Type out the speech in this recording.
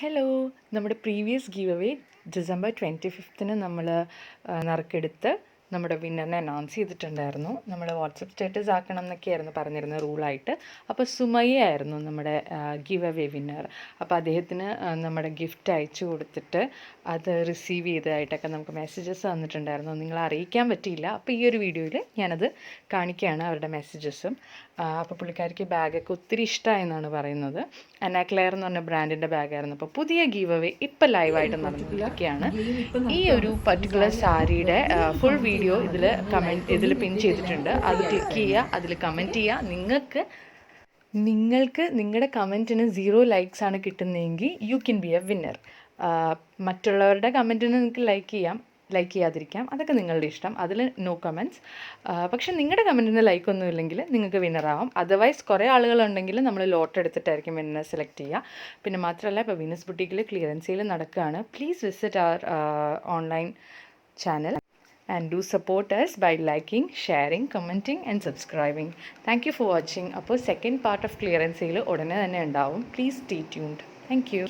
Hello, നമ്മുടെ previous give away December 25 നമ്മൾ നറുക്കെടുത്ത് നമ്മുടെ വിന്നറിനെ അനൗൺസ് ചെയ്തിട്ടുണ്ടായിരുന്നു. നമ്മൾ വാട്സപ്പ് സ്റ്റാറ്റസ് ആക്കണം എന്നൊക്കെയായിരുന്നു പറഞ്ഞിരുന്ന റൂളായിട്ട്. അപ്പോൾ സുമയ്യ ആയിരുന്നു നമ്മുടെ ഗീവ് അവേ വിന്നർ. അപ്പോൾ അദ്ദേഹത്തിന് നമ്മുടെ ഗിഫ്റ്റ് അയച്ചു കൊടുത്തിട്ട് അത് റിസീവ് ചെയ്തതായിട്ടൊക്കെ നമുക്ക് മെസ്സേജസ് വന്നിട്ടുണ്ടായിരുന്നു. നിങ്ങളെ അറിയിക്കാൻ പറ്റിയില്ല. അപ്പോൾ ഈ ഒരു വീഡിയോയിൽ ഞാനത് കാണിക്കുകയാണ്, അവരുടെ മെസ്സേജസും. അപ്പോൾ പുള്ളിക്കാരിക്ക് ബാഗൊക്കെ ഒത്തിരി ഇഷ്ടമായെന്നാണ് പറയുന്നത്. അനാക്ലെയർ എന്ന് പറഞ്ഞ ബ്രാൻഡിൻ്റെ ബാഗായിരുന്നു. അപ്പോൾ പുതിയ ഗീവ് അവേ ഇപ്പം ലൈവായിട്ട് നടന്നുകൊണ്ടിരിക്കുകയാണ്. ഈ ഒരു പർട്ടിക്കുലർ സാരിയുടെ ഫുൾ വീഡിയോ ഇതിൽ പിൻ ചെയ്തിട്ടുണ്ട്. അത് ക്ലിക്ക് ചെയ്യുക, അതിൽ കമൻറ്റ് ചെയ്യുക. നിങ്ങൾക്ക് നിങ്ങളുടെ കമൻറ്റിന് 0 ലൈക്സ് ആണ് കിട്ടുന്നതെങ്കിൽ you can be a winner. മറ്റുള്ളവരുടെ കമൻറ്റിന് നിങ്ങൾക്ക് ലൈക്ക് ചെയ്യാതിരിക്കാം, അതൊക്കെ നിങ്ങളുടെ ഇഷ്ടം. അതിൽ നോ കമൻറ്റ്സ്. പക്ഷെ നിങ്ങളുടെ കമൻറ്റിന് ലൈക്കൊന്നും ഇല്ലെങ്കിൽ നിങ്ങൾക്ക് വിന്നറാവാം. അതർവൈസ് കുറേ ആളുകളുണ്ടെങ്കിൽ നമ്മൾ ലോട്ട് എടുത്തിട്ടായിരിക്കും വിന്നർ സെലക്ട് ചെയ്യുക. പിന്നെ മാത്രമല്ല, ഇപ്പോൾ വീനസ് ബുട്ടീക്കിൽ ക്ലിയറൻസ് സെയിൽ നടക്കുകയാണ്. Please visit our online channel and do support us by liking, sharing, commenting and subscribing. Thank you for watching. അപ്പോൾ second part of clearance sale ഉടനെ തന്നെ ഉണ്ടാവും. Please stay tuned. Thank you.